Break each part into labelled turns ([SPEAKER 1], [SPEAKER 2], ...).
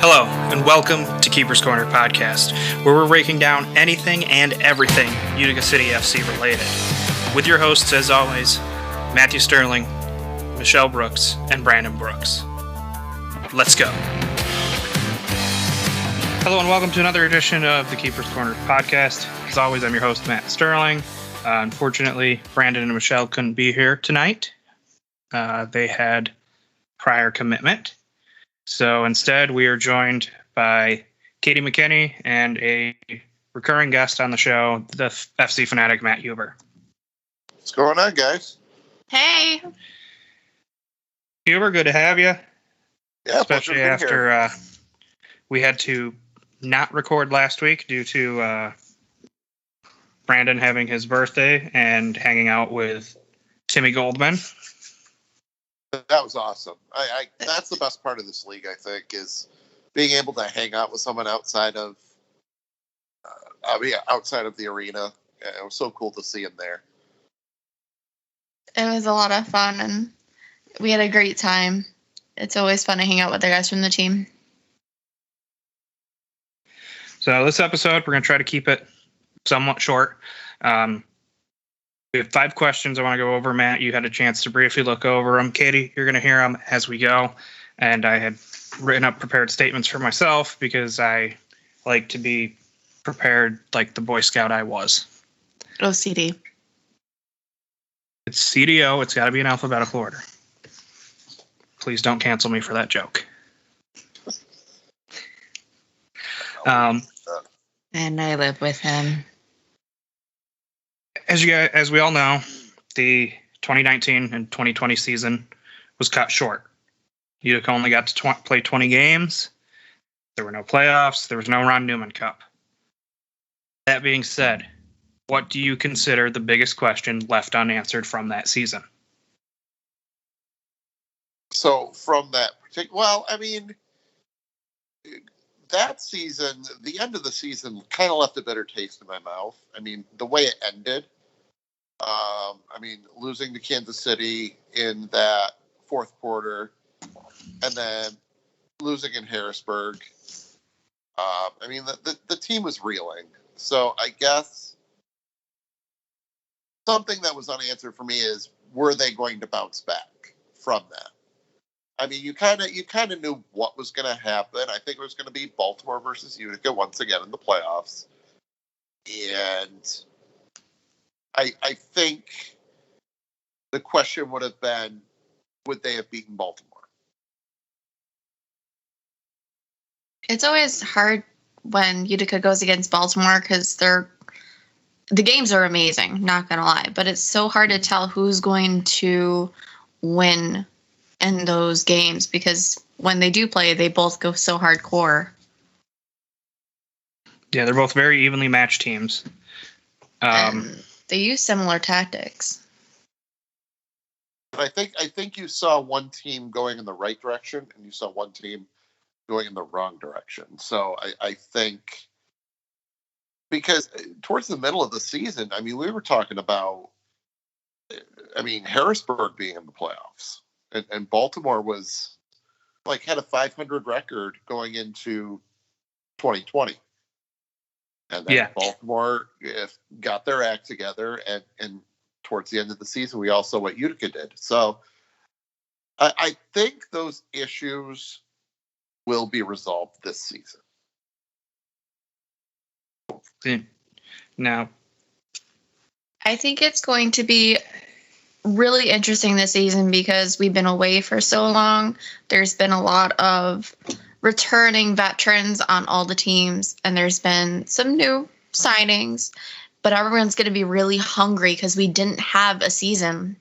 [SPEAKER 1] Hello, and welcome to Keeper's Corner Podcast, where we're breaking down anything and everything Utica City FC related. With your hosts, as always, Matthew Sterling, Michelle Brooks, and Brandon Brooks. Let's go. Hello, and welcome to another edition of the Keeper's Corner Podcast. As always, I'm your host, Matt Sterling. Unfortunately, Brandon and Michelle couldn't be here tonight. They had prior commitment. So instead, we are joined by Katie McKinney and a recurring guest on the show, the FC Fanatic, Matt Huber.
[SPEAKER 2] What's going on, guys?
[SPEAKER 3] Hey.
[SPEAKER 1] Huber, good to have you.
[SPEAKER 2] Yeah,
[SPEAKER 1] especially after we had to not record last week due to Brandon having his birthday and hanging out with Timmy Goldman.
[SPEAKER 2] That was awesome. I that's the best part of this league, I think, is being able to hang out with someone outside of the arena. It was so cool to see him there.
[SPEAKER 3] It was a lot of fun, and we had a great time. It's always fun to hang out with the guys from the team.
[SPEAKER 1] So this episode, we're going to try to keep it somewhat short. We have 5 questions I want to go over. Matt, you had a chance to briefly look over them. Katie, you're going to hear them as we go. And I had written up prepared statements for myself because I like to be prepared like the Boy Scout I was.
[SPEAKER 3] OCD.
[SPEAKER 1] It's CDO. It's got to be in alphabetical order. Please don't cancel me for that joke.
[SPEAKER 3] And I live with him.
[SPEAKER 1] As we all know, the 2019 and 2020 season was cut short. Utica only got to play 20 games. There were no playoffs. There was no Ron Newman Cup. That being said, what do you consider the biggest question left unanswered from that season?
[SPEAKER 2] So from that particular, that season, the end of the season kind of left a bitter taste in my mouth. I mean, the way it ended, losing to Kansas City in that fourth quarter and then losing in Harrisburg. The team was reeling. So I guess something that was unanswered for me is, were they going to bounce back from that? I mean, you kind of knew what was going to happen. I think it was going to be Baltimore versus Utica once again in the playoffs. And I think the question would have been, would they have beaten Baltimore?
[SPEAKER 3] It's always hard when Utica goes against Baltimore because the games are amazing, not going to lie. But it's so hard to tell who's going to win in those games because when they do play, they both go so hardcore.
[SPEAKER 1] Yeah, they're both very evenly matched teams.
[SPEAKER 3] And they use similar tactics.
[SPEAKER 2] But I think you saw one team going in the right direction and you saw one team going in the wrong direction. So I think because towards the middle of the season, we were talking about, Harrisburg being in the playoffs. And Baltimore was had a 500 record going into 2020. And then Baltimore got their act together. And towards the end of the season, we all saw what Utica did. So I think those issues will be resolved this season.
[SPEAKER 1] Now,
[SPEAKER 3] I think it's going to be really interesting this season because we've been away for so long. There's been a lot of returning veterans on all the teams, and there's been some new signings, but everyone's going to be really hungry because we didn't have a season.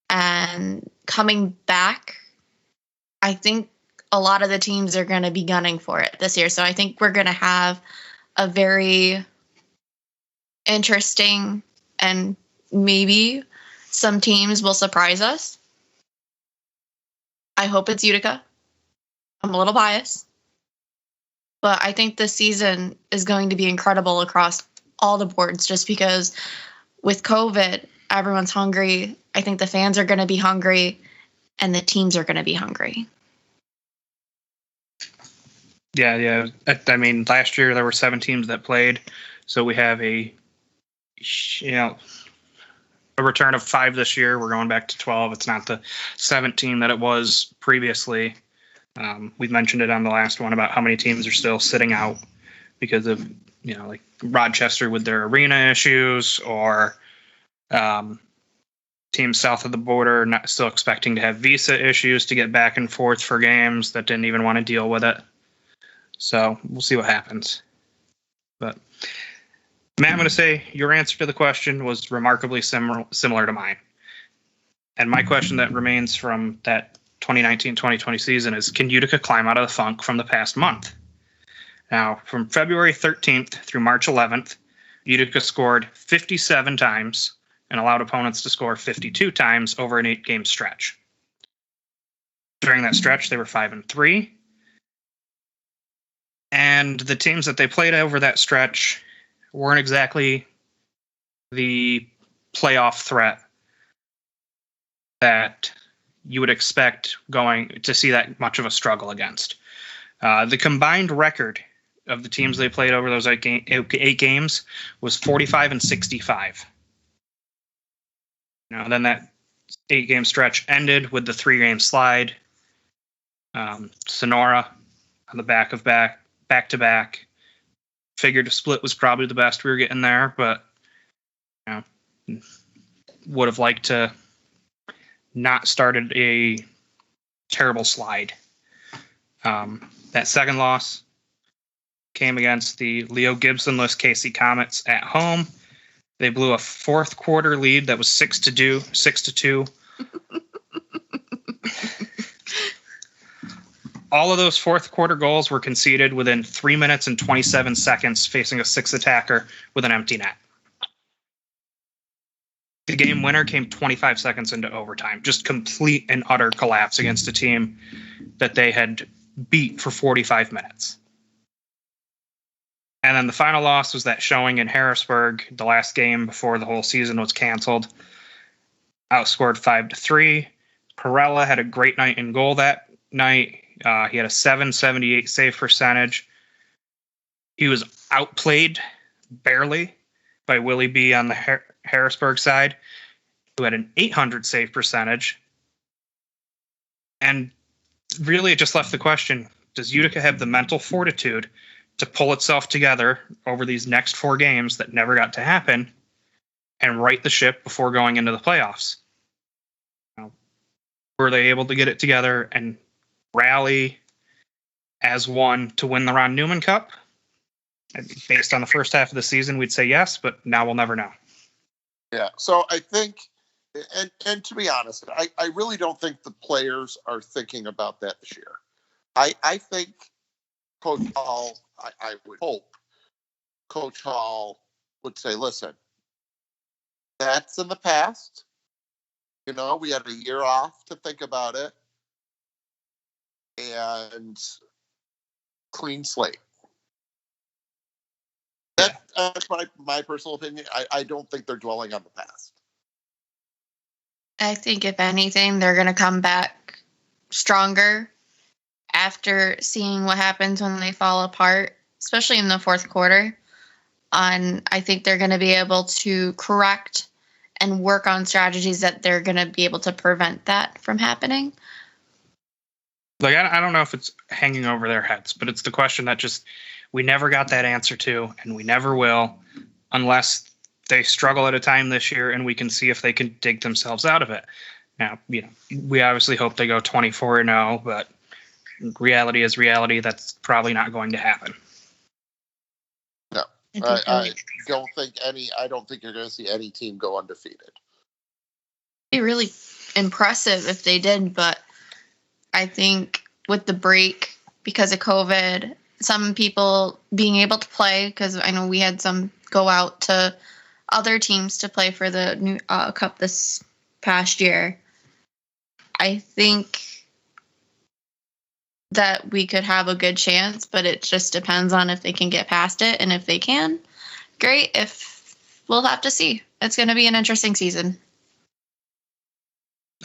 [SPEAKER 3] And coming back, I think a lot of the teams are going to be gunning for it this year. So I think we're going to have a very interesting, and maybe some teams will surprise us. I hope it's Utica. I'm a little biased. But I think this season is going to be incredible across all the boards just because with COVID, everyone's hungry. I think the fans are going to be hungry and the teams are going to be hungry.
[SPEAKER 1] Yeah. I mean, last year there were 7 teams that played, so we have a return of 5 this year. We're going back to 12. It's not the 17 that it was previously. We mentioned it on the last one about how many teams are still sitting out because of, like Rochester with their arena issues, or teams south of the border not still expecting to have visa issues to get back and forth for games that didn't even want to deal with it. So we'll see what happens. But Matt, I'm going to say your answer to the question was remarkably similar to mine. And my question that remains from that 2019-2020 season is, can Utica climb out of the funk from the past month? Now, from February 13th through March 11th, Utica scored 57 times and allowed opponents to score 52 times over an 8-game stretch. During that stretch, they were 5-3. And the teams that they played over that stretch weren't exactly the playoff threat that you would expect going to see that much of a struggle against. The combined record of the teams they played over those 8 games was 45-65. Then that 8-game stretch ended with the 3-game slide. Sonora on the back-to-back. Figured a split was probably the best we were getting there, but would have liked to not started a terrible slide. That second loss came against the Leo Gibson-less KC Comets at home. They blew a fourth quarter lead that was 6-2. All of those fourth quarter goals were conceded within 3 minutes and 27 seconds, facing a 6 attacker with an empty net. The game winner came 25 seconds into overtime. Just complete and utter collapse against a team that they had beat for 45 minutes. And then the final loss was that showing in Harrisburg, the last game before the whole season was canceled. Outscored 5-3. Perella had a great night in goal that night. He had a .778 save percentage. He was outplayed barely by Willie B on the Harrisburg side, who had an .800 save percentage. And really, it just left the question, does Utica have the mental fortitude to pull itself together over these next 4 games that never got to happen and right the ship before going into the playoffs? Were they able to get it together and rally as one to win the Ron Newman Cup? Based on the first half of the season, we'd say yes, but now we'll never know.
[SPEAKER 2] Yeah, so I think, and to be honest, I really don't think the players are thinking about that this year. I think Coach Hall, I would hope Coach Hall would say, listen, that's in the past. We had a year off to think about it. And clean slate. That's my personal opinion. I don't think they're dwelling on the past.
[SPEAKER 3] I think if anything, they're going to come back stronger after seeing what happens when they fall apart, especially in the fourth quarter. And I think they're going to be able to correct and work on strategies that they're going to be able to prevent that from happening.
[SPEAKER 1] Like, I don't know if it's hanging over their heads, but it's the question that just we never got that answer to, and we never will, unless they struggle at a time this year and we can see if they can dig themselves out of it. Now, we obviously hope they go 24-0, but reality is reality. That's probably not going to happen.
[SPEAKER 2] No, I don't think you're going to see any team go undefeated.
[SPEAKER 3] It'd be really impressive if they did, but I think with the break, because of COVID, some people being able to play, because I know we had some go out to other teams to play for the new Cup this past year. I think that we could have a good chance, but it just depends on if they can get past it. And if they can, great. If we'll have to see. It's going to be an interesting season.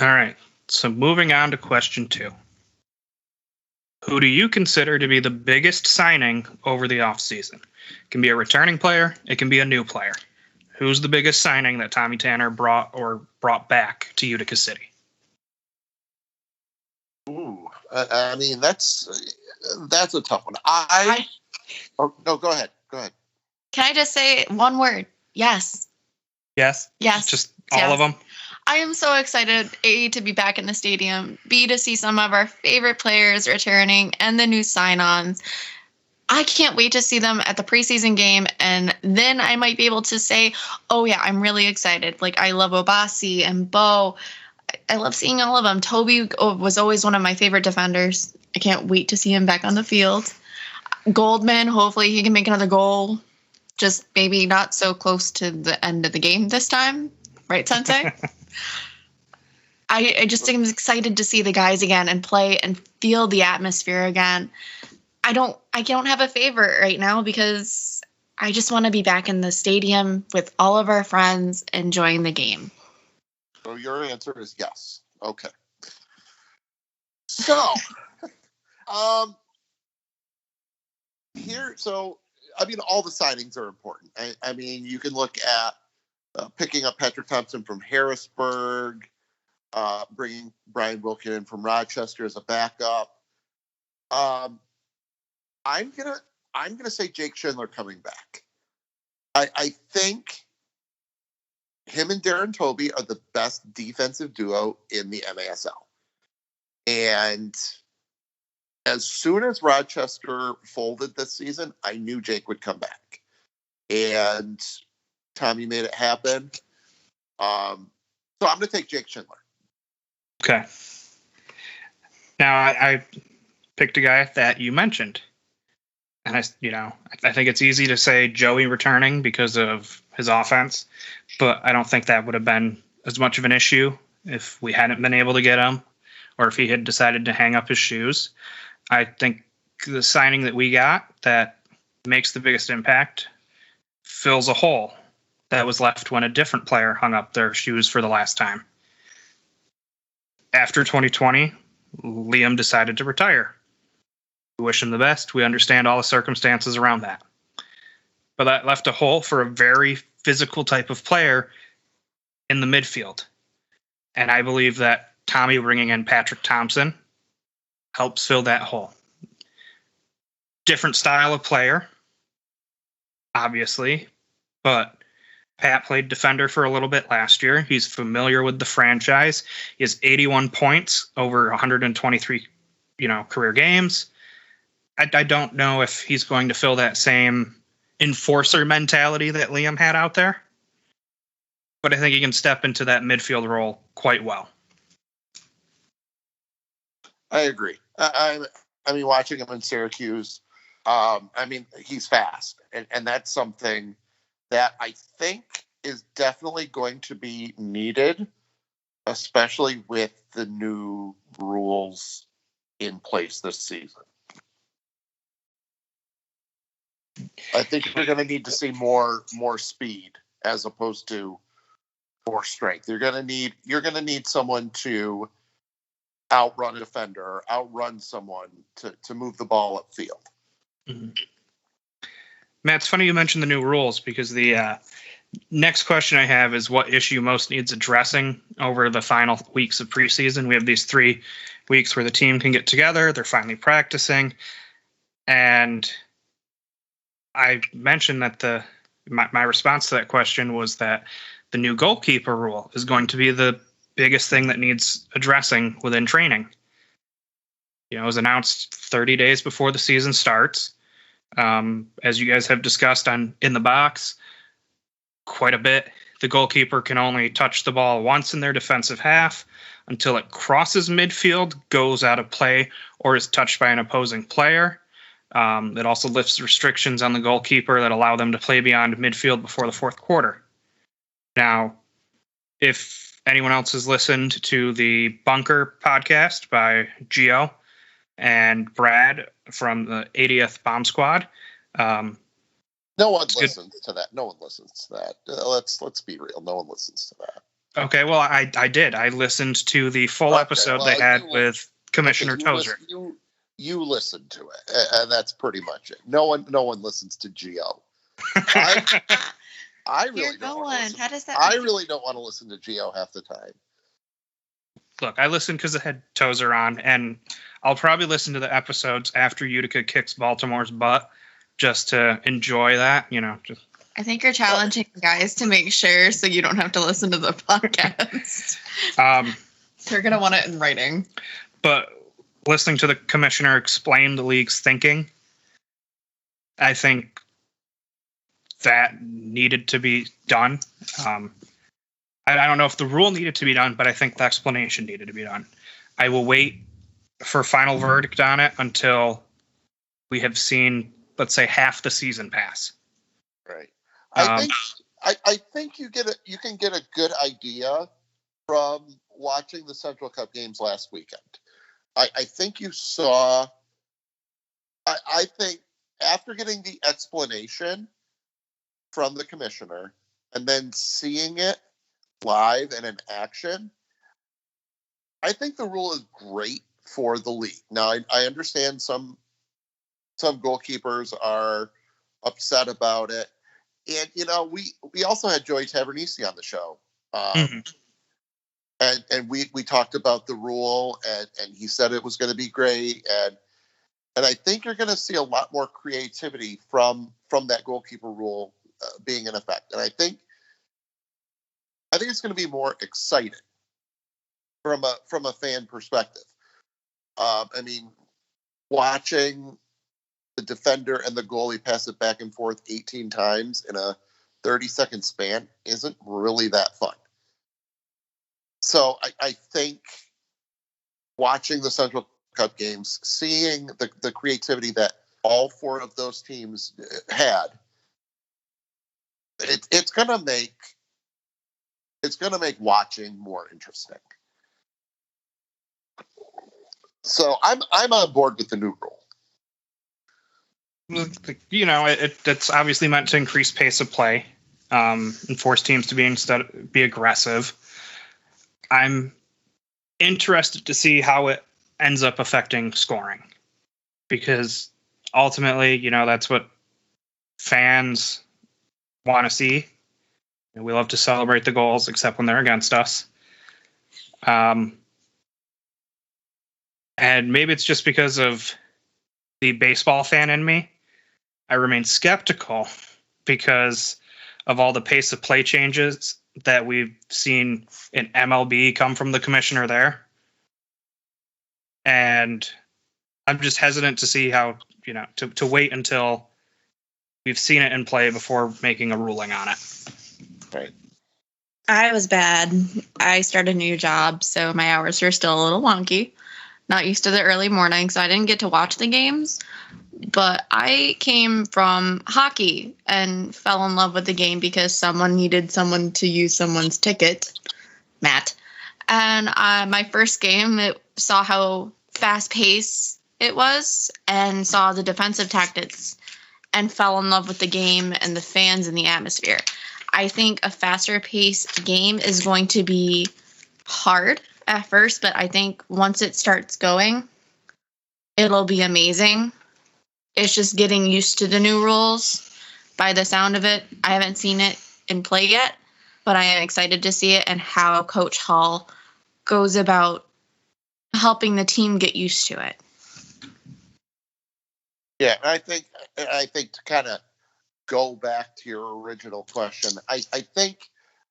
[SPEAKER 1] All right. So moving on to question 2. Who do you consider to be the biggest signing over the offseason? It can be a returning player. It can be a new player. Who's the biggest signing that Tommy Tanner brought back to Utica City?
[SPEAKER 2] Ooh, I mean, that's a tough one. Oh, no, go ahead.
[SPEAKER 3] Can I just say one word? Yes.
[SPEAKER 1] Yes?
[SPEAKER 3] Yes.
[SPEAKER 1] Just all of them?
[SPEAKER 3] I am so excited, A, to be back in the stadium, B, to see some of our favorite players returning and the new sign-ons. I can't wait to see them at the preseason game, and then I might be able to say, oh, yeah, I'm really excited. Like, I love Obasi and Bo. I love seeing all of them. Toby was always one of my favorite defenders. I can't wait to see him back on the field. Goldman, hopefully he can make another goal. Just maybe not so close to the end of the game this time. Right, Sensei? I just am excited to see the guys again and play and feel the atmosphere again. I don't have a favorite right now because I just want to be back in the stadium with all of our friends enjoying the game.
[SPEAKER 2] So your answer is yes. Okay. So, I mean, all the signings are important. I mean, you can look at picking up Patrick Thompson from Harrisburg, bringing Brian Wilkin in from Rochester as a backup. I'm gonna say Jake Schindler coming back. I think him and Darren Toby are the best defensive duo in the MASL. And as soon as Rochester folded this season, I knew Jake would come back. And Tommy made it happen. So I'm going to take Jake Schindler.
[SPEAKER 1] Okay. Now, I picked a guy that you mentioned. And I think it's easy to say Joey returning because of his offense, but I don't think that would have been as much of an issue if we hadn't been able to get him or if he had decided to hang up his shoes. I think the signing that we got that makes the biggest impact fills a hole that was left when a different player hung up their shoes for the last time. After 2020, Liam decided to retire. We wish him the best. We understand all the circumstances around that. But that left a hole for a very physical type of player in the midfield. And I believe that Tommy bringing in Patrick Thompson helps fill that hole. Different style of player, obviously, but Pat played defender for a little bit last year. He's familiar with the franchise. He has 81 points over 123, career games. I don't know if he's going to fill that same enforcer mentality that Liam had out there, but I think he can step into that midfield role quite well.
[SPEAKER 2] I agree. I mean, watching him in Syracuse, he's fast, and that's something that I think is definitely going to be needed, especially with the new rules in place this season. I think we're going to need to see more speed as opposed to more strength. You're going to need someone to outrun a defender or outrun someone to move the ball upfield.
[SPEAKER 1] Mm-hmm. Matt, it's funny you mentioned the new rules because the next question I have is what issue most needs addressing over the final weeks of preseason. We have these 3 weeks where the team can get together. They're finally practicing. And I mentioned that my response to that question was that the new goalkeeper rule is going to be the biggest thing that needs addressing within training. It was announced 30 days before the season starts. As you guys have discussed in the box quite a bit, the goalkeeper can only touch the ball once in their defensive half until it crosses midfield, goes out of play, or is touched by an opposing player. It also lifts restrictions on the goalkeeper that allow them to play beyond midfield before the fourth quarter. Now, if anyone else has listened to the Bunker podcast by Gio and Brad from the 80th Bomb Squad.
[SPEAKER 2] No one listens to that. No one listens to that. Let's be real. No one listens to that.
[SPEAKER 1] Okay, well, I did. I listened to the full episode they had with Commissioner Tozer.
[SPEAKER 2] you listen to it, and that's pretty much it. No one listens to Gio. I really don't want to listen. I really don't want to listen to Gio half the time.
[SPEAKER 1] Look, I listen because the head Tozer on, and I'll probably listen to the episodes after Utica kicks Baltimore's butt just to enjoy that, just.
[SPEAKER 3] I think you're challenging guys to make sure so you don't have to listen to the podcast. You're going to want it in writing.
[SPEAKER 1] But listening to the commissioner explain the league's thinking, I think that needed to be done. I don't know if the rule needed to be done, but I think the explanation needed to be done. I will wait for final verdict on it until we have seen, let's say, half the season pass.
[SPEAKER 2] Right. I think you can get a good idea from watching the Central Cup games last weekend. I think you saw. I think after getting the explanation from the commissioner and then seeing it live and in action, I think the rule is great for the league. Now, I understand some goalkeepers are upset about it. And, we also had Joey Tavernisi on the show. And we talked about the rule, and he said it was going to be great. And I think you're going to see a lot more creativity from that goalkeeper rule being in effect. And I think it's going to be more exciting from a fan perspective. Watching the defender and the goalie pass it back and forth 18 times in a 30-second span isn't really that fun. So I think watching the Central Cup games, seeing the creativity that all four of those teams had, it's going to make watching more interesting. So I'm on board with the new rule.
[SPEAKER 1] It's obviously meant to increase pace of play, and force teams to be aggressive. I'm interested to see how it ends up affecting scoring, because ultimately, that's what fans want to see. And we love to celebrate the goals, except when they're against us. And maybe it's just because of the baseball fan in me. I remain skeptical because of all the pace of play changes that we've seen in MLB come from the commissioner there. And I'm just hesitant to see how, to wait until we've seen it in play before making a ruling on it.
[SPEAKER 2] Right.
[SPEAKER 3] I was bad. I started a new job, so my hours are still a little wonky. Not used to the early morning, so I didn't get to watch the games. But I came from hockey and fell in love with the game because someone needed someone to use someone's ticket, Matt. And my first game, it saw how fast-paced it was and saw the defensive tactics and fell in love with the game and the fans and the atmosphere. I think a faster-paced game is going to be hard at first, but I think once it starts going, it'll be amazing. It's just getting used to the new rules by the sound of it. I haven't seen it in play yet, but I am excited to see it and how Coach Hall goes about helping the team get used to it.
[SPEAKER 2] Yeah, I think to kind of go back to your original question, I think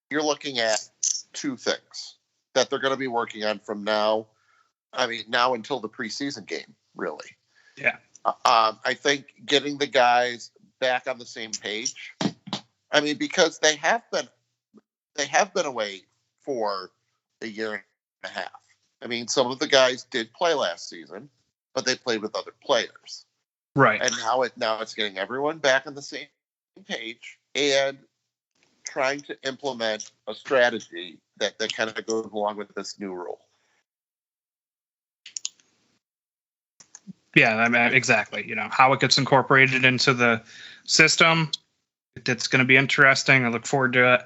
[SPEAKER 2] you're looking at two things that they're going to be working on from now. Now until the preseason game, really.
[SPEAKER 1] Yeah.
[SPEAKER 2] I think getting the guys back on the same page. Because they have been away for a year and a half. Some of the guys did play last season, but they played with other players.
[SPEAKER 1] Right.
[SPEAKER 2] And now it's getting everyone back on the same page and trying to implement a strategy that kind of goes along with this new rule.
[SPEAKER 1] Yeah, exactly. How it gets incorporated into the system, it's going to be interesting. I look forward to it.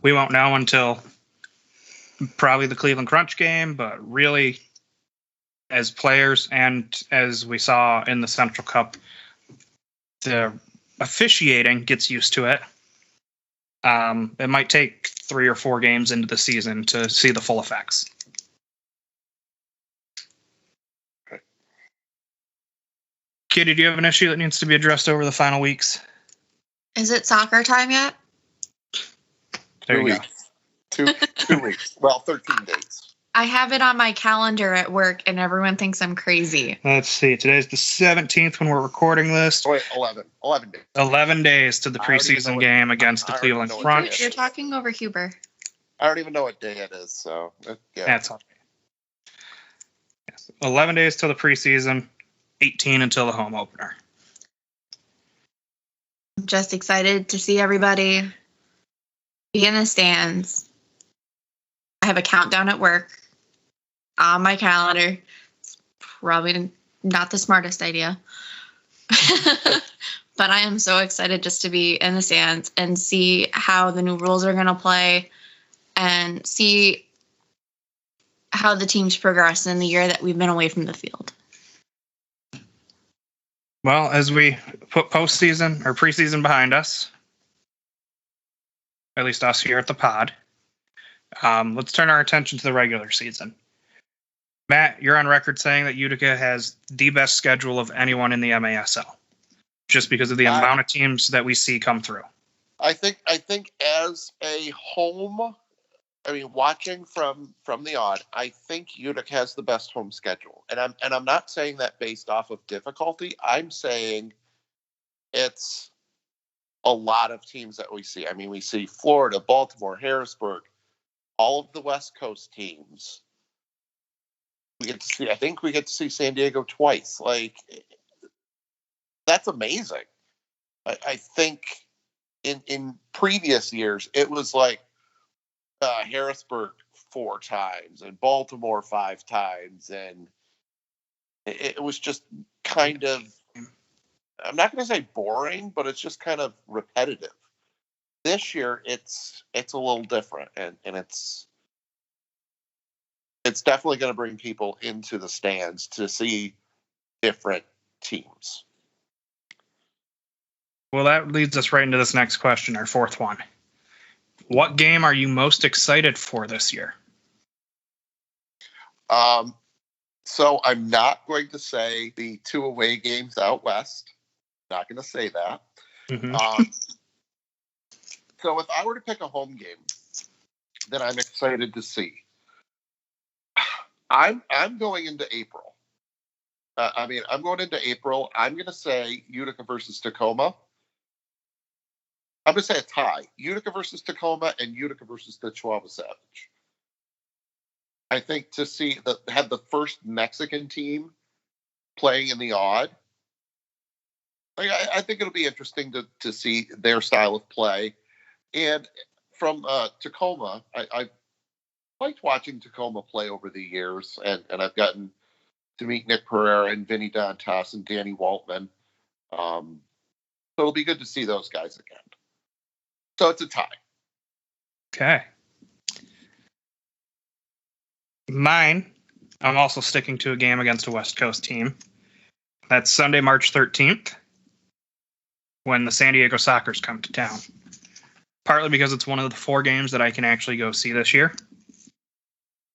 [SPEAKER 1] We won't know until probably the Cleveland Crunch game, but really as players, and as we saw in the Central Cup, the officiating gets used to it. It might take 3 or 4 games into the season to see the full effects. Kitty, do you have an issue that needs to be addressed over the final weeks?
[SPEAKER 3] Is it soccer time yet?
[SPEAKER 1] There you go.
[SPEAKER 2] 2 weeks. Well, 13 days.
[SPEAKER 3] I have it on my calendar at work, and everyone thinks I'm crazy.
[SPEAKER 1] Let's see. Today's the 17th when we're recording this.
[SPEAKER 2] Oh, wait, 11 days.
[SPEAKER 1] 11 days to the preseason game against the Cleveland Crunch.
[SPEAKER 3] You're talking over Huber.
[SPEAKER 2] I don't even know what day it is, so yeah.
[SPEAKER 1] That's all. Yes. 11 days till the preseason, 18 until the home opener.
[SPEAKER 3] I'm just excited to see everybody be in the stands. I have a countdown at work on my calendar. It's probably not the smartest idea. But I am so excited just to be in the stands and see how the new rules are going to play and see how the teams progress in the year that we've been away from the field.
[SPEAKER 1] Well, as we put postseason or preseason behind us, at least us here at the pod, let's turn our attention to the regular season. Matt, you're on record saying that Utica has the best schedule of anyone in the MASL, just because of the amount of teams that we see come through.
[SPEAKER 2] I think as a home, watching from the odd, I think Utica has the best home schedule, and I'm not saying that based off of difficulty. I'm saying it's a lot of teams that we see. We see Florida, Baltimore, Harrisburg, all of the West Coast teams. I think we get to see San Diego twice. That's amazing. I think in previous years it was like Harrisburg 4 times and Baltimore 5 times, and it was just kind of, I'm not going to say boring, but it's just kind of repetitive. This year it's a little different, and it's definitely going to bring people into the stands to see different teams.
[SPEAKER 1] Well, that leads us right into this next question, our fourth one. What game are you most excited for this year?
[SPEAKER 2] So I'm not going to say the 2 away games out west. Not going to say that.
[SPEAKER 1] Mm-hmm.
[SPEAKER 2] So if I were to pick a home game that I'm excited to see, I'm going into April. I'm going into April. I'm going to say Utica versus Tacoma. I'm going to say a tie. Utica versus Tacoma and Utica versus the Chihuahua Savage. I think to have the first Mexican team playing in the odd, I think it'll be interesting to see their style of play. And from Tacoma, I liked watching Tacoma play over the years, and I've gotten to meet Nick Pereira and Vinny Dantas and Danny Waltman. So it'll be good to see those guys again. So it's a tie.
[SPEAKER 1] Okay. Mine, I'm also sticking to a game against a West Coast team. That's Sunday, March 13th, when the San Diego Sockers come to town. Partly because it's one of the 4 games that I can actually go see this year.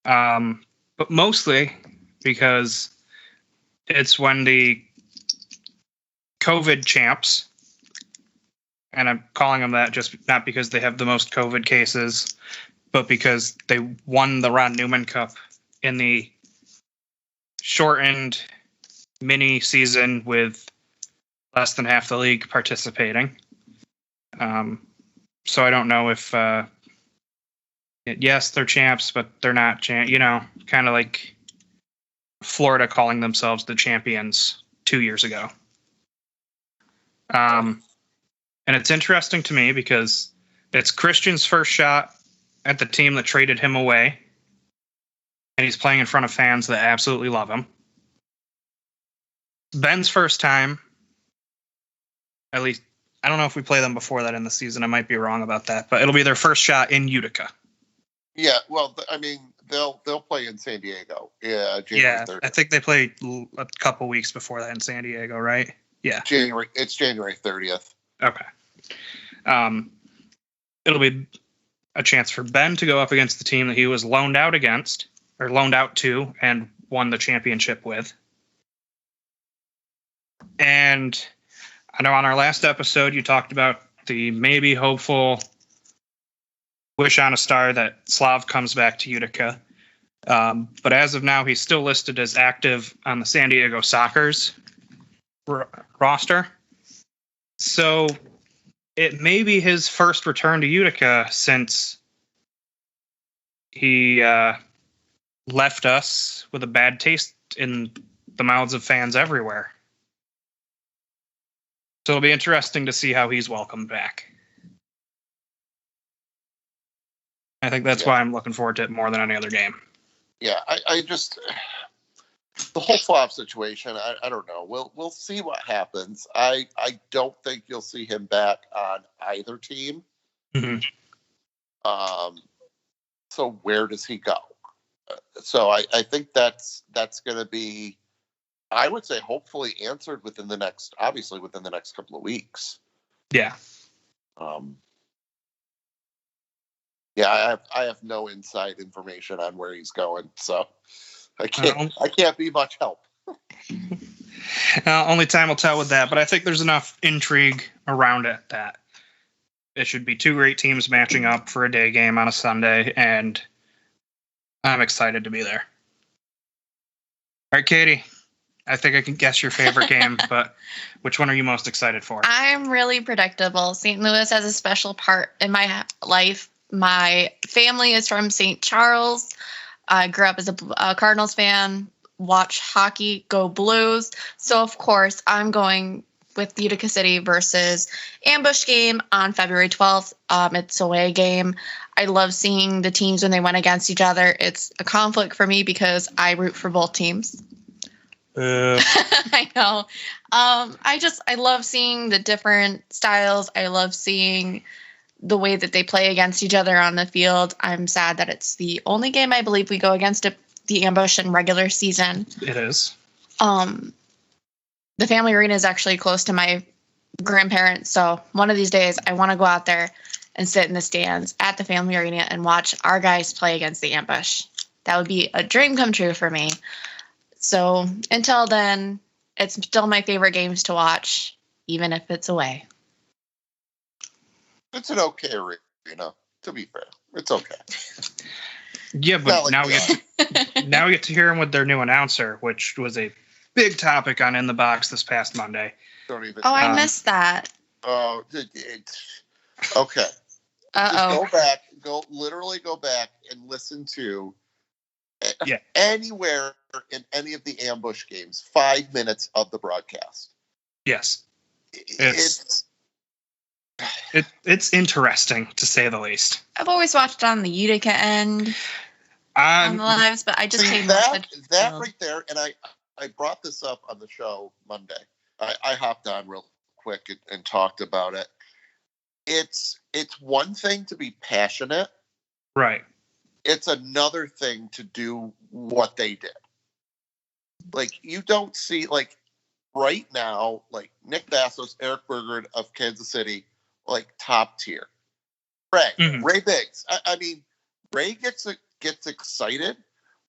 [SPEAKER 1] But mostly because it's when the COVID champs, and I'm calling them that just not because they have the most COVID cases, but because they won the Ron Newman Cup in the shortened mini season with less than half the league participating. So I don't know if, yes, they're champs, but they're not kind of like Florida calling themselves the champions 2 years ago. And it's interesting to me because it's Christian's first shot at the team that traded him away, and he's playing in front of fans that absolutely love him. Ben's first time, at least, I don't know if we play them before that in the season. I might be wrong about that, but it'll be their first shot in Utica.
[SPEAKER 2] Yeah, well, I mean, they'll play in San Diego. Yeah, January 30th.
[SPEAKER 1] I think they play a couple weeks before that in San Diego, right? Yeah,
[SPEAKER 2] It's January 30th.
[SPEAKER 1] Okay. It'll be a chance for Ben to go up against the team that he was loaned out to, and won the championship with. And I know on our last episode you talked about the maybe hopeful wish on a star that Slav comes back to Utica. But as of now, he's still listed as active on the San Diego Sockers roster. So it may be his first return to Utica since he left us with a bad taste in the mouths of fans everywhere. So it'll be interesting to see how he's welcomed back. I think that's why I'm looking forward to it more than any other game.
[SPEAKER 2] Yeah, I just the whole Slav situation. I don't know. We'll see what happens. I don't think you'll see him back on either team.
[SPEAKER 1] Mm-hmm.
[SPEAKER 2] So where does he go? So I think that's going to be, I would say, hopefully answered within the next couple of weeks.
[SPEAKER 1] Yeah.
[SPEAKER 2] Yeah, I have no inside information on where he's going, so I can't be much help.
[SPEAKER 1] Only time will tell with that, but I think there's enough intrigue around it that it should be two great teams matching up for a day game on a Sunday, and I'm excited to be there. All right, Katie, I think I can guess your favorite game, but which one are you most excited for?
[SPEAKER 3] I'm really predictable. St. Louis has a special part in my life. My family is from St. Charles. I grew up as a Cardinals fan, watch hockey, go Blues. So, of course, I'm going with Utica City versus Ambush game on February 12th. It's a away game. I love seeing the teams when they went against each other. It's a conflict for me because I root for both teams. I know. I love seeing the different styles. I love seeing the way that they play against each other on the field. I'm sad that it's the only game I believe we go against the Ambush in regular season.
[SPEAKER 1] It is.
[SPEAKER 3] The family arena is actually close to my grandparents, so one of these days I want to go out there and sit in the stands at the family arena and watch our guys play against the Ambush. That would be a dream come true for me. So until then, it's still my favorite games to watch, even if it's away.
[SPEAKER 2] It's an okay arena, to be fair. It's okay.
[SPEAKER 1] Yeah, but now we get to hear them with their new announcer, which was a big topic on In the Box this past Monday.
[SPEAKER 3] I missed that.
[SPEAKER 2] Oh, okay.
[SPEAKER 3] Uh-oh.
[SPEAKER 2] Just go back and listen to anywhere in any of the Ambush games, 5 minutes of the broadcast.
[SPEAKER 1] Yes. It's interesting, to say the least.
[SPEAKER 3] I've always watched on the Utica end on the lives, but I just came
[SPEAKER 2] that right there, and I brought this up on the show Monday. I hopped on real quick and talked about it. It's one thing to be passionate.
[SPEAKER 1] Right.
[SPEAKER 2] It's another thing to do what they did. Like, you don't see, like, right now, like, Nick Vassos, Eric Berger of Kansas City, like, top tier. Ray Biggs. I mean, Ray gets excited,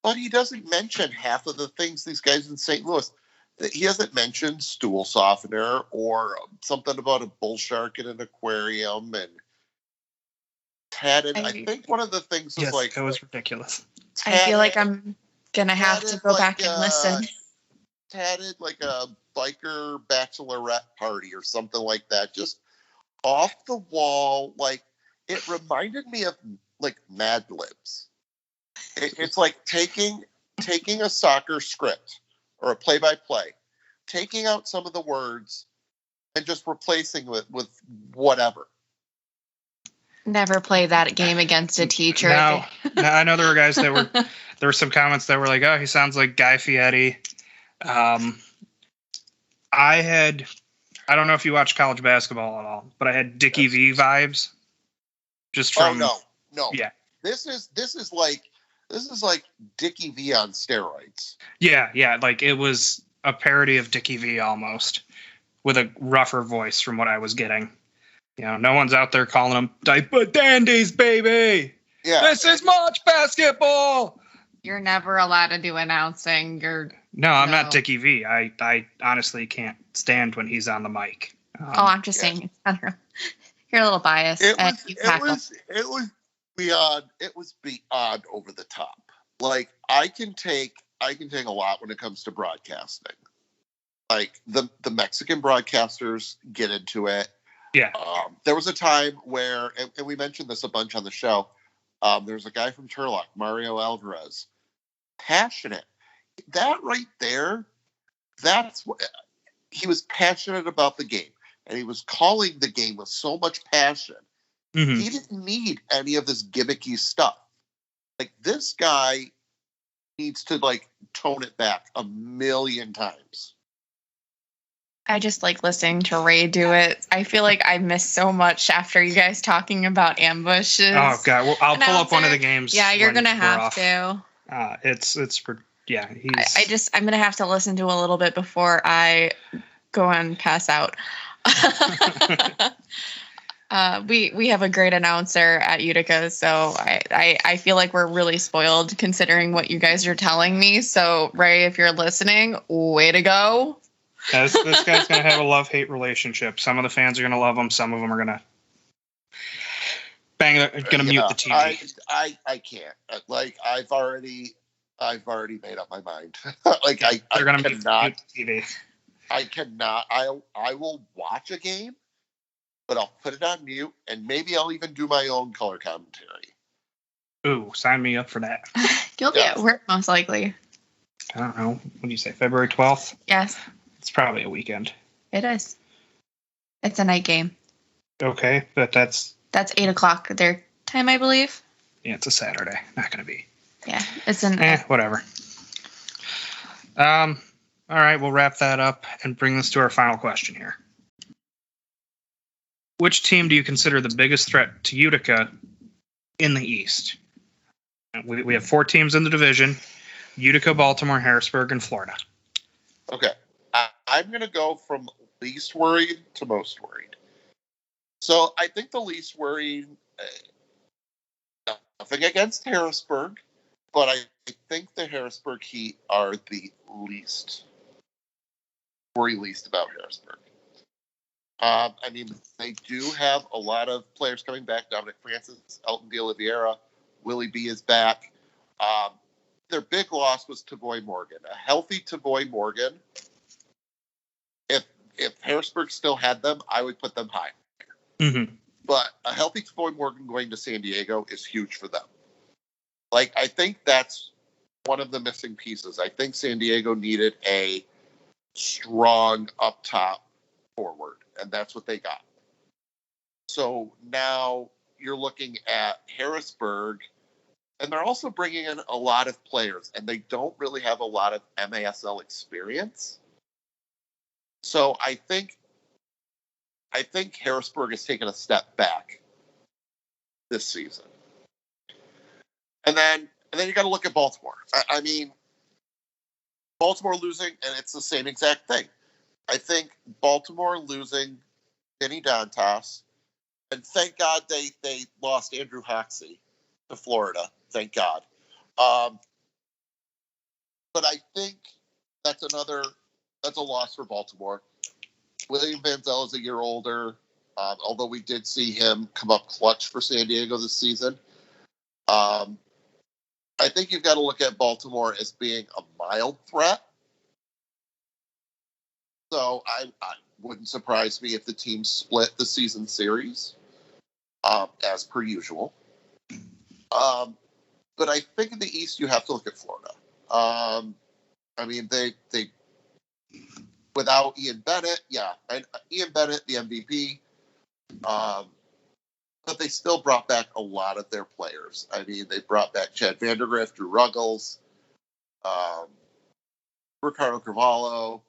[SPEAKER 2] but he doesn't mention half of the things these guys in St. Louis. He hasn't mentioned stool softener or something about a bull shark in an aquarium and tatted. I think one of the things was
[SPEAKER 1] it was ridiculous.
[SPEAKER 3] I feel like I'm gonna have to go back and listen.
[SPEAKER 2] Tatted like a biker bachelorette party or something like that. Just off the wall. Like, it reminded me of like Mad Libs. It's like taking a soccer script or a play-by-play, taking out some of the words and just replacing it with whatever.
[SPEAKER 3] Never play that game against a teacher.
[SPEAKER 1] Now, I know there were guys there were some comments that were like, oh, he sounds like Guy Fieri. I don't know if you watch college basketball at all, but I had Dickie V vibes. Just from
[SPEAKER 2] no.
[SPEAKER 1] Yeah.
[SPEAKER 2] This is like Dickie V on steroids.
[SPEAKER 1] Yeah. Like it was a parody of Dickie V almost, with a rougher voice from what I was getting. No one's out there calling him diaper dandies, baby. Yeah. This is March basketball.
[SPEAKER 3] You're never allowed to do announcing.
[SPEAKER 1] No, I'm not Dickie V. I honestly can't stand when he's on the mic.
[SPEAKER 3] I'm just saying. You're a little biased.
[SPEAKER 2] It was beyond over the top. Like I can take a lot when it comes to broadcasting. Like the Mexican broadcasters get into it.
[SPEAKER 1] Yeah.
[SPEAKER 2] There was a time where, and we mentioned this a bunch on the show. There was a guy from Turlock, Mario Alvarez, passionate. That right there, that's what he was passionate about the game, and he was calling the game with so much passion. Mm-hmm. He didn't need any of this gimmicky stuff. Like this guy needs to tone it back a million times.
[SPEAKER 3] I just like listening to Ray do it. I feel like I missed so much after you guys talking about ambushes.
[SPEAKER 1] Oh God! Well, I'll pull up one of the games.
[SPEAKER 3] Yeah, you're gonna have to. I'm gonna have to listen to a little bit before I go and pass out. We have a great announcer at Utica, so I feel like we're really spoiled considering what you guys are telling me. So Ray, if you're listening, way to go.
[SPEAKER 1] This guy's going to have a love-hate relationship. Some of the fans are going to love him. Some of them are going to mute the TV.
[SPEAKER 2] I can't. I've already made up my mind.
[SPEAKER 1] They're going to mute the TV.
[SPEAKER 2] I cannot. I will watch a game, but I'll put it on mute, and maybe I'll even do my own color commentary.
[SPEAKER 1] Ooh, sign me up for that.
[SPEAKER 3] You'll be at work most likely.
[SPEAKER 1] I don't know. What do you say, February 12th?
[SPEAKER 3] Yes.
[SPEAKER 1] It's probably a weekend.
[SPEAKER 3] It is. It's a night game.
[SPEAKER 1] Okay, but that's
[SPEAKER 3] 8:00 their time, I believe.
[SPEAKER 1] Yeah, it's a Saturday. Not going to be.
[SPEAKER 3] Yeah, it's an.
[SPEAKER 1] Whatever. All right, we'll wrap that up and bring this to our final question here. Which team do you consider the biggest threat to Utica in the East? We have 4 teams in the division: Utica, Baltimore, Harrisburg, and Florida.
[SPEAKER 2] Okay. I'm going to go from least worried to most worried. So I think the least worried, nothing against Harrisburg, but I think the Harrisburg Heat are the least about Harrisburg. They do have a lot of players coming back. Dominic Francis, Elton De Oliveira, Willie B is back. Their big loss was Tavoy Morgan. A healthy Tavoy Morgan, if Harrisburg still had them, I would put them higher.
[SPEAKER 1] Mm-hmm.
[SPEAKER 2] But a healthy Tavoy Morgan going to San Diego is huge for them. I think that's one of the missing pieces. I think San Diego needed a strong up top forward, and that's what they got. So now you're looking at Harrisburg, and they're also bringing in a lot of players, and they don't really have a lot of MASL experience. So I think Harrisburg has taken a step back this season. And then you got to look at Baltimore. Baltimore losing, and it's the same exact thing. I think Baltimore losing Vinny Dantas, and thank God they lost Andrew Hoxie to Florida. Thank God. But I think that's a loss for Baltimore. William Vanzel is a year older, although we did see him come up clutch for San Diego this season. I think you've got to look at Baltimore as being a mild threat. So I wouldn't surprise me if the team split the season series, as per usual. But I think in the East you have to look at Florida. They without Ian Bennett, Ian Bennett, the MVP, but they still brought back a lot of their players. They brought back Chad Vandergrift, Drew Ruggles, Ricardo Carvalho.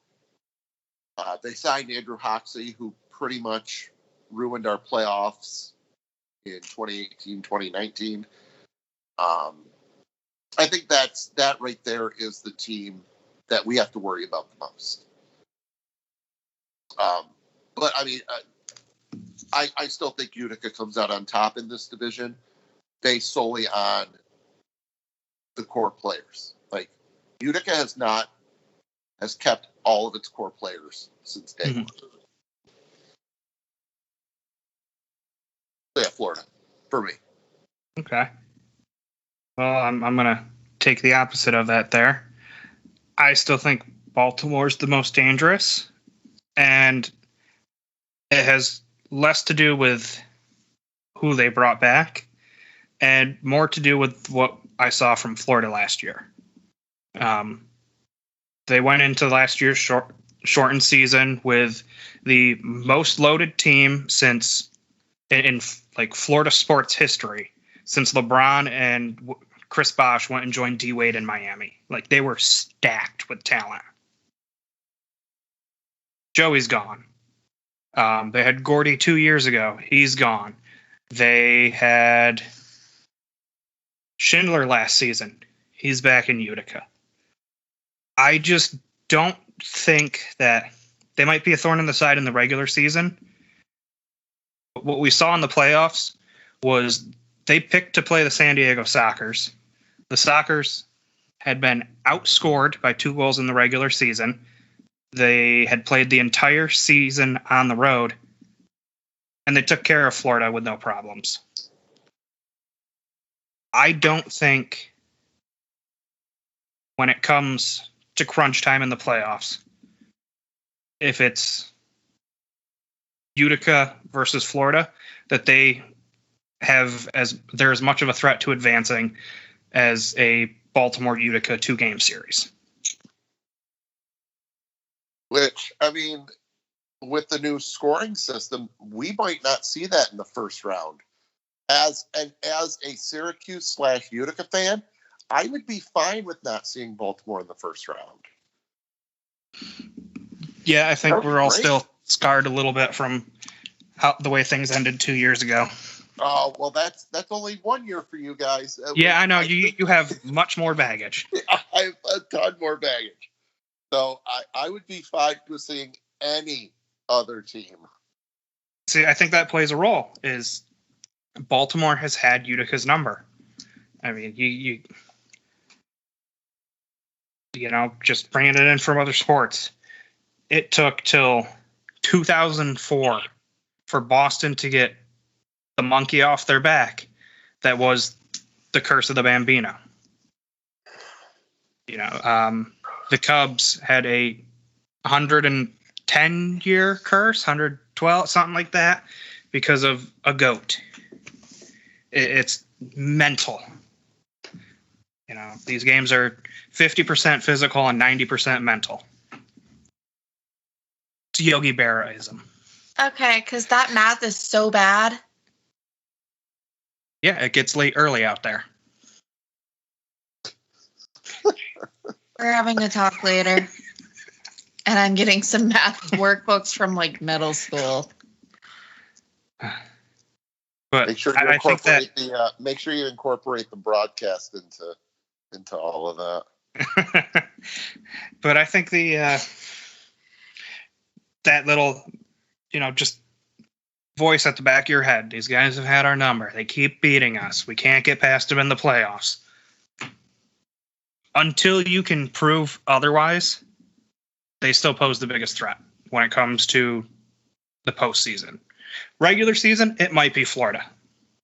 [SPEAKER 2] They signed Andrew Hoxie, who pretty much ruined our playoffs in 2018, 2019. I think that right there is the team that we have to worry about the most. But I mean, I still think Utica comes out on top in this division based solely on the core players. Like Utica has kept all of its core players since day one. Yeah, Florida for me.
[SPEAKER 1] Okay. Well, I'm gonna take the opposite of that there. I still think Baltimore's the most dangerous, and it has less to do with who they brought back and more to do with what I saw from Florida last year. They went into last year's shortened season with the most loaded team since in like Florida sports history, since LeBron and Chris Bosh went and joined D Wade in Miami. Like they were stacked with talent. Joey's gone. They had Gordy 2 years ago. He's gone. They had Schindler last season. He's back in Utica. I just don't think that they might be a thorn in the side in the regular season. But what we saw in the playoffs was they picked to play the San Diego Sockers. The Sockers had been outscored by 2 goals in the regular season. They had played the entire season on the road, and they took care of Florida with no problems. I don't think when it comes to crunch time in the playoffs, if it's Utica versus Florida, that they're as much of a threat to advancing as a Baltimore-Utica 2-game series.
[SPEAKER 2] Which, I mean, with the new scoring system, we might not see that in the first round. As a Syracuse/Utica fan, I would be fine with not seeing Baltimore in the first round.
[SPEAKER 1] Yeah, I think we're all still scarred a little bit from the way things ended 2 years ago.
[SPEAKER 2] Oh, well, that's only 1 year for you guys.
[SPEAKER 1] Yeah, I know. You have much more baggage.
[SPEAKER 2] I have a ton more baggage. So I would be fine with seeing any other team.
[SPEAKER 1] See, I think that plays a role. Is Baltimore has had Utica's number. I mean, you just bringing it in from other sports. It took till 2004 for Boston to get the monkey off their back. That was the curse of the Bambino. The Cubs had a 110-year curse, 112, something like that, because of a goat. It's mental. These games are 50% physical and 90% mental. It's Yogi Berraism.
[SPEAKER 3] Okay, because that math is so bad.
[SPEAKER 1] Yeah, it gets late early out there.
[SPEAKER 3] We're having a talk later. And I'm getting some math workbooks from like middle school.
[SPEAKER 1] But
[SPEAKER 2] make sure you incorporate make sure you incorporate the broadcast into all of that.
[SPEAKER 1] But I think that little, just voice at the back of your head. These guys have had our number. They keep beating us. We can't get past them in the playoffs. Until you can prove otherwise, they still pose the biggest threat when it comes to the postseason. Regular season, it might be Florida.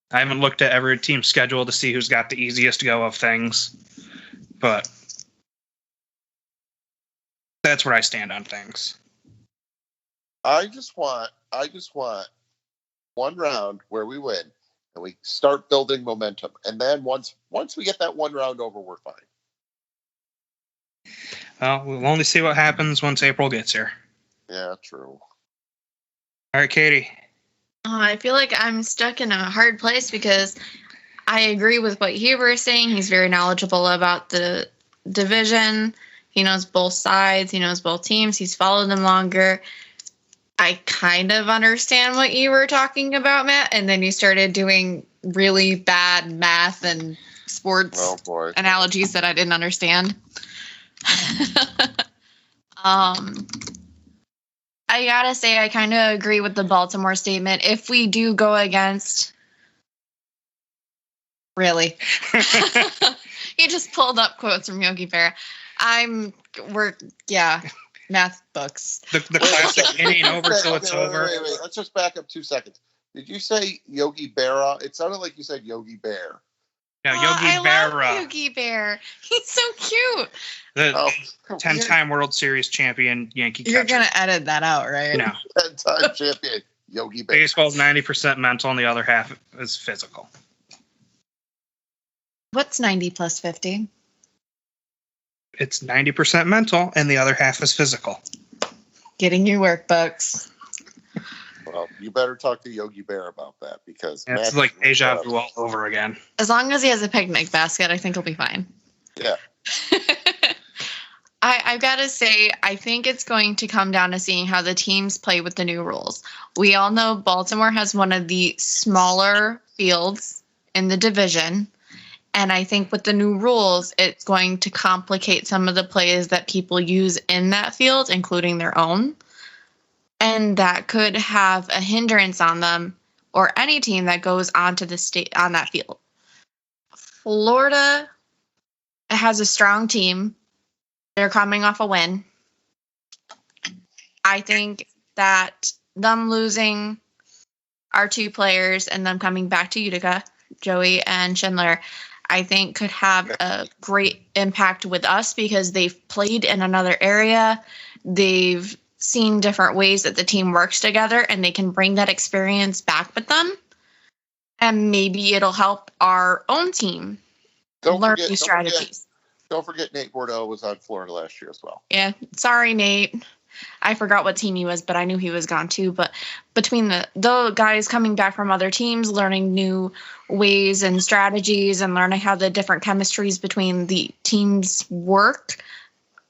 [SPEAKER 1] I haven't looked at every team's schedule to see who's got the easiest go of things, but that's where I stand on things.
[SPEAKER 2] I just want one round where we win and we start building momentum, and then once we get that one round over, we're fine.
[SPEAKER 1] Well, we'll only see what happens once April gets here.
[SPEAKER 2] Yeah, true.
[SPEAKER 1] All right, Katie.
[SPEAKER 3] I feel like I'm stuck in a hard place because I agree with what Huber is saying. He's very knowledgeable about the division. He knows both sides. He knows both teams. He's followed them longer. I kind of understand what you were talking about, Matt, and then you started doing really bad math and sports analogies that I didn't understand. I gotta say, I kind of agree with the Baltimore statement. If we do go against, really, he just pulled up quotes from Yogi Berra. Math books.
[SPEAKER 1] The classic inning over till it's over.
[SPEAKER 2] Wait. Let's just back up 2 seconds. Did you say Yogi Berra? It sounded like you said Yogi Bear.
[SPEAKER 1] No, Yogi Berra.
[SPEAKER 3] I love Yogi Bear. He's so cute.
[SPEAKER 1] The 10-time World Series champion Yankee catcher.
[SPEAKER 3] You're going to edit that out, right?
[SPEAKER 1] No.
[SPEAKER 2] 10-time champion Yogi Bear.
[SPEAKER 1] Baseball's 90% mental and the other half is physical.
[SPEAKER 3] What's 90 plus 50?
[SPEAKER 1] It's 90% mental and the other half is physical.
[SPEAKER 3] Getting your workbooks.
[SPEAKER 2] Well, you better talk to Yogi Bear about that because
[SPEAKER 1] it's like deja vu all over again.
[SPEAKER 3] As long as he has a picnic basket, I think he'll be fine.
[SPEAKER 2] Yeah.
[SPEAKER 3] I've got to say, I think it's going to come down to seeing how the teams play with the new rules. We all know Baltimore has one of the smaller fields in the division. And I think with the new rules, it's going to complicate some of the plays that people use in that field, including their own. And that could have a hindrance on them or any team that goes onto the state on that field. Florida has a strong team. They're coming off a win. I think that them losing our 2 players and them coming back to Utica, Joey and Schindler, I think could have a great impact with us because they've played in another area. They've seen different ways that the team works together and they can bring that experience back with them. And maybe it'll help our own team learn new strategies.
[SPEAKER 2] Don't forget Nate Bordeaux was on Florida last year as well.
[SPEAKER 3] Yeah. Sorry, Nate. I forgot what team he was, but I knew he was gone too. But between the guys coming back from other teams, learning new ways and strategies and learning how the different chemistries between the teams work,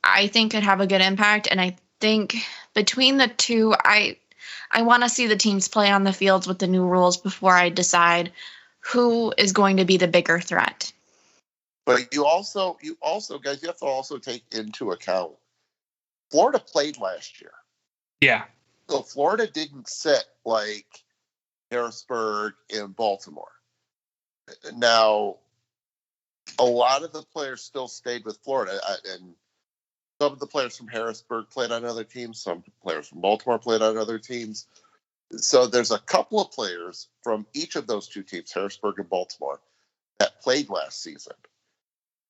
[SPEAKER 3] I think could have a good impact. And I think between the two, I want to see the teams play on the fields with the new rules before I decide who is going to be the bigger threat.
[SPEAKER 2] But you also, guys, you have to also take into account Florida played last year.
[SPEAKER 1] Yeah.
[SPEAKER 2] So Florida didn't sit like Harrisburg and Baltimore. Now, a lot of the players still stayed with Florida, and some of the players from Harrisburg played on other teams. Some players from Baltimore played on other teams. So there's a couple of players from each of those 2 teams, Harrisburg and Baltimore, that played last season.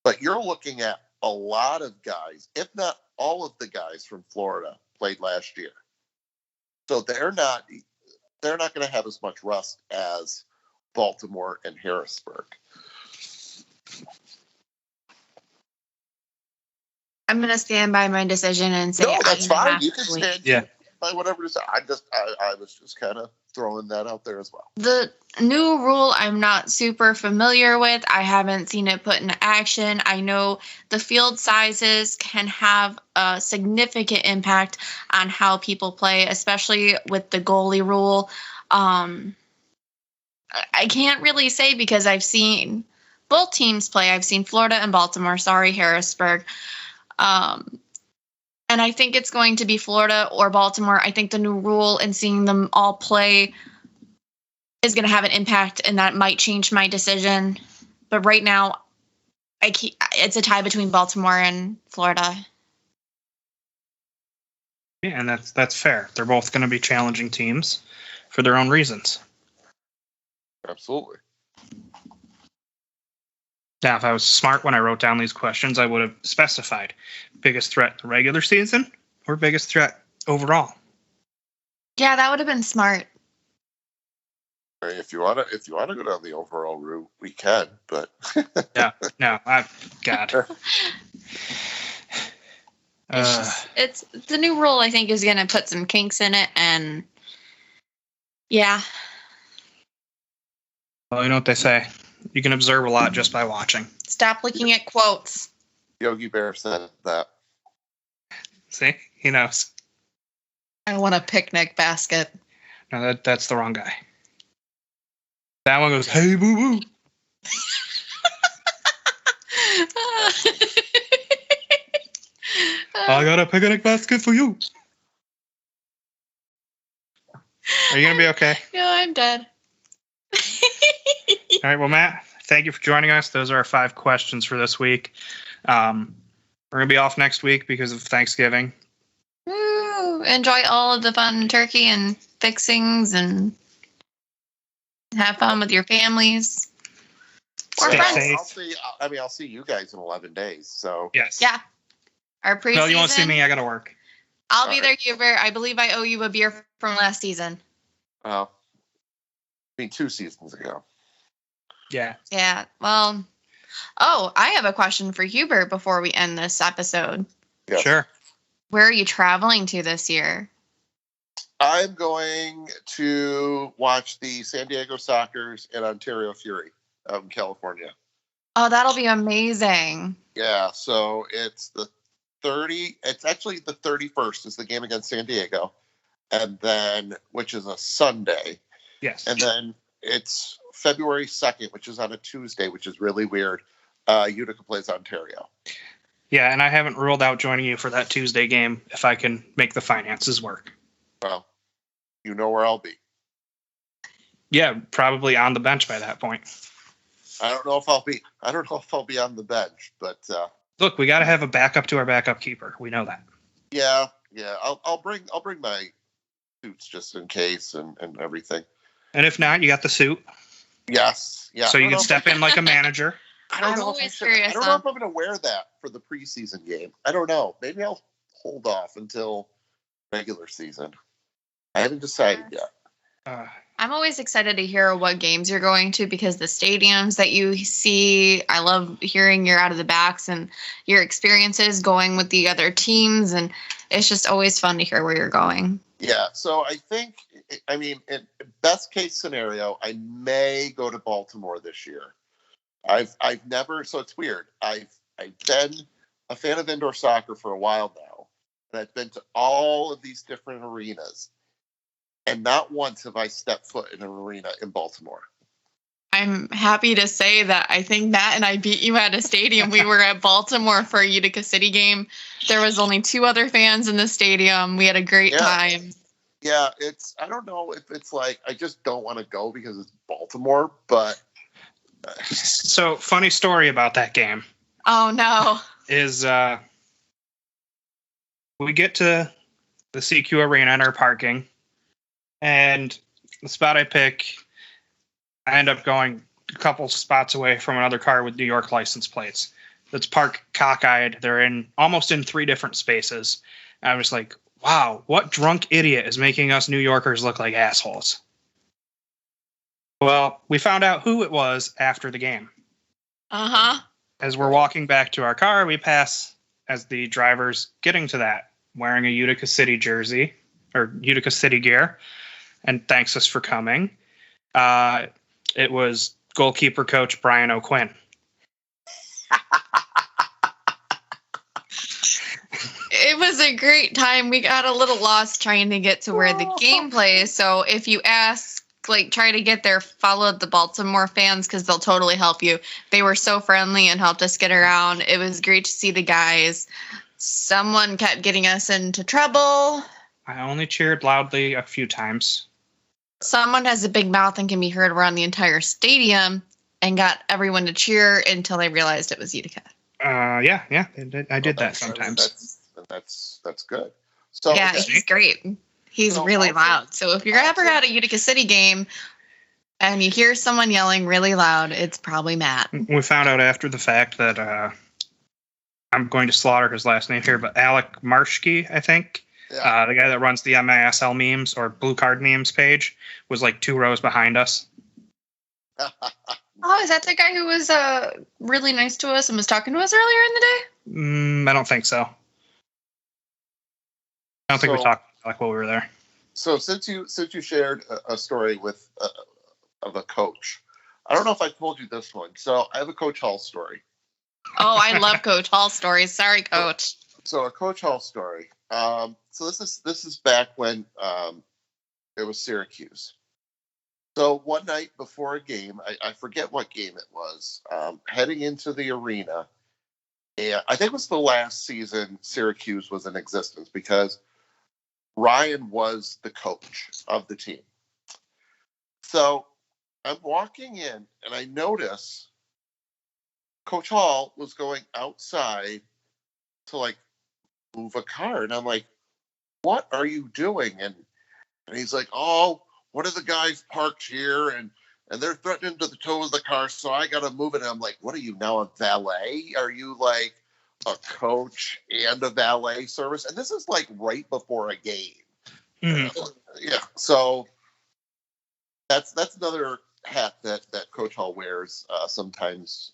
[SPEAKER 2] But you're looking at a lot of guys, if not all of the guys from Florida, played last year. So they're not going to have as much rust as Baltimore and Harrisburg.
[SPEAKER 3] I'm going to stand by my decision and say
[SPEAKER 2] no, that's fine. You can stand by whatever you say. I was just kind of throwing that out there as well.
[SPEAKER 3] The new rule I'm not super familiar with. I haven't seen it put into action. I know the field sizes can have a significant impact on how people play, especially with the goalie rule. I can't really say because I've seen both teams play. I've seen Florida and Baltimore. Sorry, Harrisburg. And I think it's going to be Florida or Baltimore. I think the new rule and seeing them all play is going to have an impact, and that might change my decision. But right now, it's a tie between Baltimore and Florida.
[SPEAKER 1] Yeah, and that's fair. They're both going to be challenging teams for their own reasons.
[SPEAKER 2] Absolutely.
[SPEAKER 1] Now, if I was smart when I wrote down these questions, I would have specified biggest threat in the regular season or biggest threat overall.
[SPEAKER 3] Yeah, that would have been smart.
[SPEAKER 2] If you want to go down the overall route, we can. But
[SPEAKER 1] God.
[SPEAKER 3] It's the new rule. I think is going to put some kinks in it, and yeah.
[SPEAKER 1] Well, you know what they say. You can observe a lot just by watching.
[SPEAKER 3] Stop looking at quotes.
[SPEAKER 2] Yogi Bear said that.
[SPEAKER 1] See? He knows.
[SPEAKER 3] I want a picnic basket.
[SPEAKER 1] No, that's the wrong guy. That one goes, hey, boo-boo. I got a picnic basket for you. Are you going to be okay?
[SPEAKER 3] No, I'm dead.
[SPEAKER 1] All right. Well, Matt, thank you for joining us. Those are our 5 questions for this week. We're going to be off next week because of Thanksgiving.
[SPEAKER 3] Woo! Enjoy all of the fun turkey and fixings and have fun with your families. Or
[SPEAKER 1] Stay
[SPEAKER 3] friends.
[SPEAKER 1] safe.
[SPEAKER 2] I'll see you guys in 11 days. So
[SPEAKER 1] Yes.
[SPEAKER 3] Yeah. Our preseason.
[SPEAKER 1] No, you won't see me. I got to work.
[SPEAKER 3] I'll be there, Huber. I believe I owe you a beer from last season.
[SPEAKER 2] I mean, 2 seasons ago.
[SPEAKER 1] Yeah.
[SPEAKER 3] Yeah. Well, I have a question for Huber before we end this episode.
[SPEAKER 2] Yes.
[SPEAKER 1] Sure.
[SPEAKER 3] Where are you traveling to this year?
[SPEAKER 2] I'm going to watch the San Diego Sockers and Ontario Fury out in California.
[SPEAKER 3] Oh, that'll be amazing.
[SPEAKER 2] Yeah, so it's it's actually the 31st is the game against San Diego, and then, which is a Sunday.
[SPEAKER 1] Yes.
[SPEAKER 2] And then it's February 2nd, which is on a Tuesday, which is really weird. Utica plays Ontario.
[SPEAKER 1] Yeah, and I haven't ruled out joining you for that Tuesday game if I can make the finances work.
[SPEAKER 2] Well, you know where I'll be.
[SPEAKER 1] Yeah, probably on the bench by that point.
[SPEAKER 2] I don't know if I'll be on the bench, but
[SPEAKER 1] Look, we got to have a backup to our backup keeper. We know that.
[SPEAKER 2] yeah. I'll bring my suits just in case and everything.
[SPEAKER 1] And if not, you got the suit.
[SPEAKER 2] Yes. Yeah.
[SPEAKER 1] So you can step in like a manager.
[SPEAKER 2] I don't
[SPEAKER 3] I'm
[SPEAKER 2] know
[SPEAKER 3] always
[SPEAKER 2] if I
[SPEAKER 3] curious,
[SPEAKER 2] don't know if I'm going to wear that for the preseason game. I don't know. Maybe I'll hold off until regular season. I haven't decided yet.
[SPEAKER 3] I'm always excited to hear what games you're going to because the stadiums that you see, I love hearing your out of the backs and your experiences going with the other teams. And it's just always fun to hear where you're going.
[SPEAKER 2] Yeah. So in best case scenario, I may go to Baltimore this year. I've never, so it's weird. I've been a fan of indoor soccer for a while now, and I've been to all of these different arenas, and not once have I stepped foot in an arena in Baltimore.
[SPEAKER 3] I'm happy to say that I think Matt and I beat you at a stadium. We were at Baltimore for a Utica City game. There was only 2 other fans in the stadium. We had a great time.
[SPEAKER 2] Yeah, I don't know if it's like, I just don't want to go because it's Baltimore, but.
[SPEAKER 1] So, funny story about that game.
[SPEAKER 3] Oh, no.
[SPEAKER 1] Is we get to the CQ Arena and our parking, and the spot I pick, I end up going a couple spots away from another car with New York license plates that's parked cockeyed. They're almost in 3 different spaces. I was like, wow, what drunk idiot is making us New Yorkers look like assholes? Well, we found out who it was after the game.
[SPEAKER 3] Uh-huh.
[SPEAKER 1] As we're walking back to our car, we pass as the driver's getting to that, wearing a Utica City jersey or Utica City gear, and thanks us for coming. It was goalkeeper coach Brian O'Quinn.
[SPEAKER 3] It was a great time. We got a little lost trying to get to where the game plays. So if you try to get there, follow the Baltimore fans because they'll totally help you. They were so friendly and helped us get around. It was great to see the guys. Someone kept getting us into trouble.
[SPEAKER 1] I only cheered loudly a few times.
[SPEAKER 3] Someone has a big mouth and can be heard around the entire stadium and got everyone to cheer until they realized it was Utica.
[SPEAKER 1] Yeah, I did that sometimes.
[SPEAKER 2] That's good. So
[SPEAKER 3] yeah, he's great. He's really loud. So if you're ever at a Utica City game and you hear someone yelling really loud, it's probably Matt.
[SPEAKER 1] We found out after the fact that I'm going to slaughter his last name here, but Alec Marshke, I think, the guy that runs the MASL memes or Blue Card memes page, was like 2 rows behind us.
[SPEAKER 3] Oh, is that the guy who was really nice to us and was talking to us earlier in the day?
[SPEAKER 1] I don't think so. I don't think we talked like while we were there.
[SPEAKER 2] So since you shared a story with of a coach, I don't know if I told you this one. So I have a Coach Hall story.
[SPEAKER 3] Oh, I love Coach Hall stories. Sorry, Coach.
[SPEAKER 2] So a Coach Hall story. So this is back when it was Syracuse. So one night before a game, I forget what game it was, heading into the arena, And I think it was the last season Syracuse was in existence because Ryan was the coach of the team. So I'm walking in and I notice Coach Hall was going outside to like move a car. And I'm like, what are you doing? And he's like, oh, one of the guys parked here and they're threatening to tow the car, so I got to move it. And I'm like, what are you now, a valet? Are you like a coach and a valet service? And this is like right before a game. Mm-hmm. Yeah. So that's another hat that Coach Hall wears. Sometimes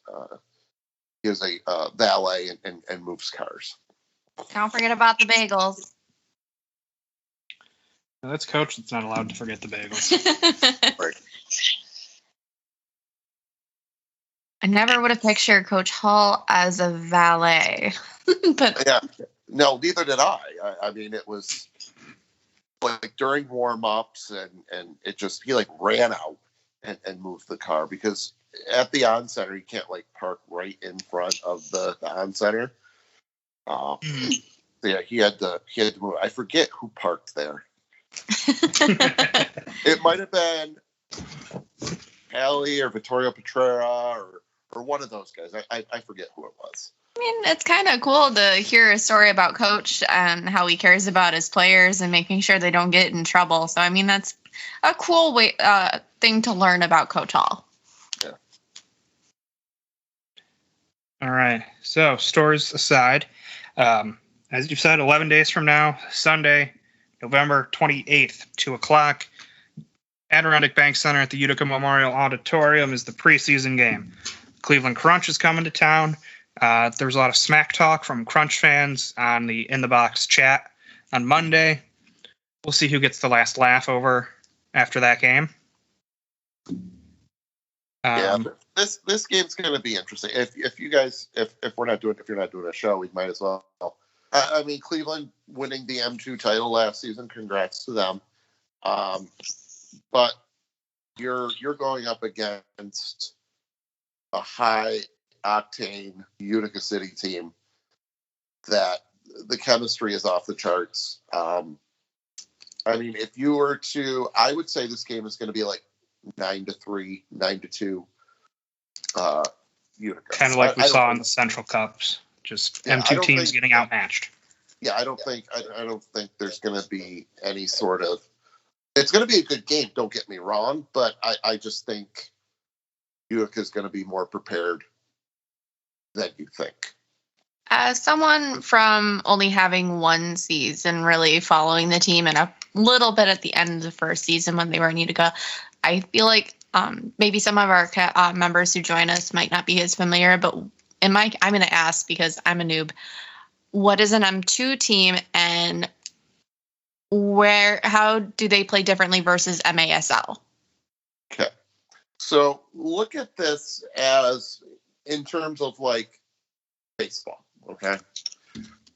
[SPEAKER 2] he is a valet and moves cars.
[SPEAKER 3] Don't forget about the bagels.
[SPEAKER 1] No, that's Coach that's not allowed to forget the bagels.
[SPEAKER 2] Right.
[SPEAKER 3] I never would have pictured Coach Hall as a valet. But
[SPEAKER 2] yeah, no, neither did I. I mean, it was like during warm-ups and it just, he like ran out and moved the car because at the on center, you can't like park right in front of the on center. So yeah, he had to move. I forget who parked there. It might have been Hallie or Vittorio Petrera or one of those guys. I forget who it was.
[SPEAKER 3] I mean, it's kind of cool to hear a story about Coach and how he cares about his players and making sure they don't get in trouble. So, I mean, that's a cool thing to learn about Coach Hall.
[SPEAKER 2] Yeah.
[SPEAKER 1] All right. So, stories aside, as you said, 11 days from now, Sunday, November 28th, 2 o'clock, Adirondack Bank Center at the Utica Memorial Auditorium is the preseason game. Cleveland Crunch is coming to town. There was a lot of smack talk from Crunch fans on the In the Box chat on Monday. We'll see who gets the last laugh over after that game.
[SPEAKER 2] Yeah, this game's going to be interesting. If you guys, if you're not doing a show, we might as well. I mean, Cleveland winning the M2 title last season, congrats to them. But you're going up against a high octane Utica City team that the chemistry is off the charts. I mean, if you were to, I would say this game is going to be like 9-3, 9-2. Utica.
[SPEAKER 1] Kind of like we saw in the Central Cups, just M2 teams getting outmatched.
[SPEAKER 2] Yeah, I don't think there's going to be any sort of. It's going to be a good game. Don't get me wrong, but I just think Utica is going to be more prepared than you think.
[SPEAKER 3] As someone from only having one season really following the team and a little bit at the end of the first season when they were in Utica, I feel like maybe some of our members who join us might not be as familiar, but I'm going to ask because I'm a noob. What is an M2 team and how do they play differently versus MASL?
[SPEAKER 2] Okay. So look at this as in terms of like baseball. Okay.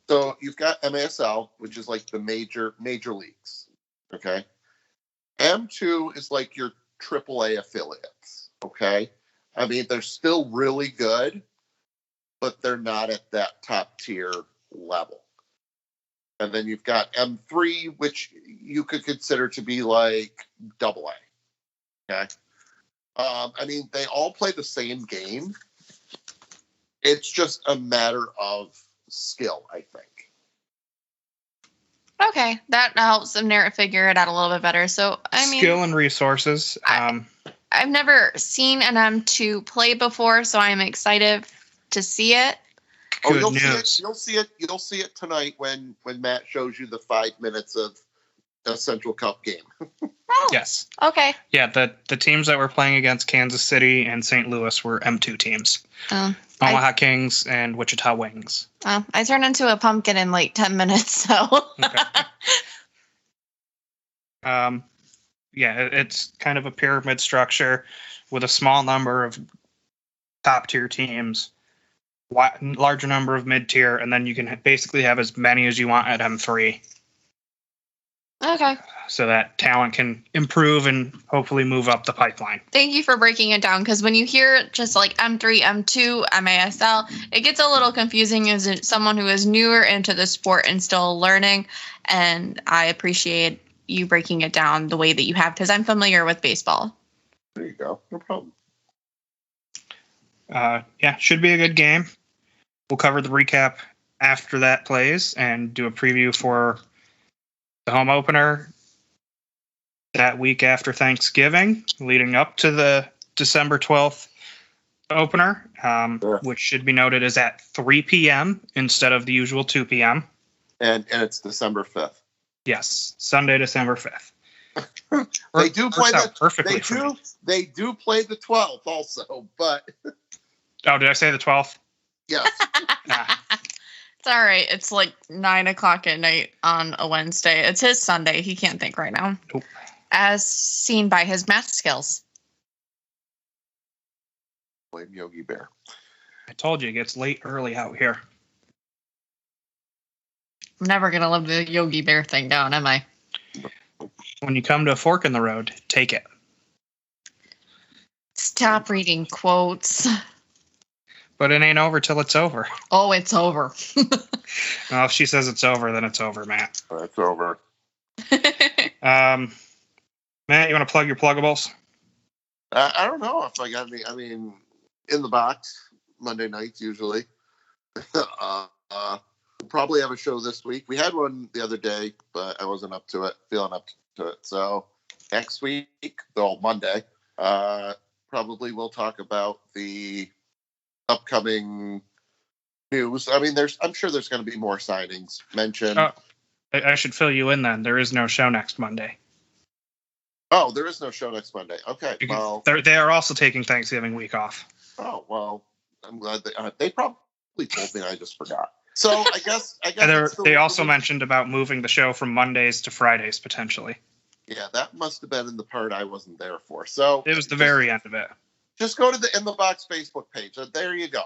[SPEAKER 2] So you've got MASL, which is like the major leagues. Okay. M2 is like your AAA affiliates. Okay. I mean, they're still really good, but they're not at that top tier level. And then you've got M3, which you could consider to be like AA. Okay. I mean, they all play the same game. It's just a matter of skill, I think.
[SPEAKER 3] Okay, that helps them figure it out a little bit better. So, I mean,
[SPEAKER 1] skill and resources.
[SPEAKER 3] I've never seen an M2 play before, so I'm excited to see it.
[SPEAKER 2] You'll see it tonight when Matt shows you the 5 minutes of a Central Cup game.
[SPEAKER 1] Yes.
[SPEAKER 3] Okay.
[SPEAKER 1] Yeah, the teams that were playing against Kansas City and St. Louis were M2 teams. Omaha Kings and Wichita Wings.
[SPEAKER 3] I turned into a pumpkin in like 10 minutes, so.
[SPEAKER 1] Okay. Yeah, it's kind of a pyramid structure with a small number of top-tier teams, larger number of mid-tier, and then you can basically have as many as you want at M3.
[SPEAKER 3] Okay.
[SPEAKER 1] So that talent can improve and hopefully move up the pipeline.
[SPEAKER 3] Thank you for breaking it down, because when you hear just like M3, M2, MASL, it gets a little confusing as someone who is newer into the sport and still learning. And I appreciate you breaking it down the way that you have, because I'm familiar with baseball.
[SPEAKER 2] There you go. No problem.
[SPEAKER 1] Yeah, should be a good game. We'll cover the recap after that plays and do a preview for the home opener that week after Thanksgiving, leading up to the December 12th opener, which should be noted is at 3 p.m. instead of the usual 2 p.m.
[SPEAKER 2] And it's December 5th.
[SPEAKER 1] Yes, Sunday, December 5th.
[SPEAKER 2] They do play the
[SPEAKER 1] perfectly.
[SPEAKER 2] They do play the 12th also, but
[SPEAKER 1] oh, did I say the 12th?
[SPEAKER 2] Yes.
[SPEAKER 3] It's all right. It's like 9:00 at night on a Wednesday. It's his Sunday. He can't think right now.
[SPEAKER 1] Nope.
[SPEAKER 3] As seen by his math skills.
[SPEAKER 2] Blame Yogi Bear.
[SPEAKER 1] I told you it gets late early out here.
[SPEAKER 3] I'm never going to live the Yogi Bear thing down, am I?
[SPEAKER 1] When you come to a fork in the road, take it.
[SPEAKER 3] Stop reading quotes.
[SPEAKER 1] But it ain't over till it's over.
[SPEAKER 3] Oh, it's over.
[SPEAKER 1] Well, if she says it's over, then it's over, Matt.
[SPEAKER 2] It's over.
[SPEAKER 1] Matt, you want to plug your pluggables?
[SPEAKER 2] I don't know if I got any. I mean, in the box, Monday nights usually. We'll probably have a show this week. We had one the other day, but I wasn't feeling up to it. So next week, Monday, probably we'll talk about the upcoming news. I mean, I'm sure there's going to be more signings mentioned.
[SPEAKER 1] I should fill you in then. There is no show next Monday.
[SPEAKER 2] Oh, there is no show next Monday. Okay, well,
[SPEAKER 1] they are also taking Thanksgiving week off.
[SPEAKER 2] Oh well, I'm glad they probably told me. I just forgot. So I guess
[SPEAKER 1] they also mentioned about moving the show from Mondays to Fridays potentially.
[SPEAKER 2] Yeah, that must have been in the part I wasn't there for. So
[SPEAKER 1] it was the very end of it.
[SPEAKER 2] Just go to the In the Box Facebook page. There you go.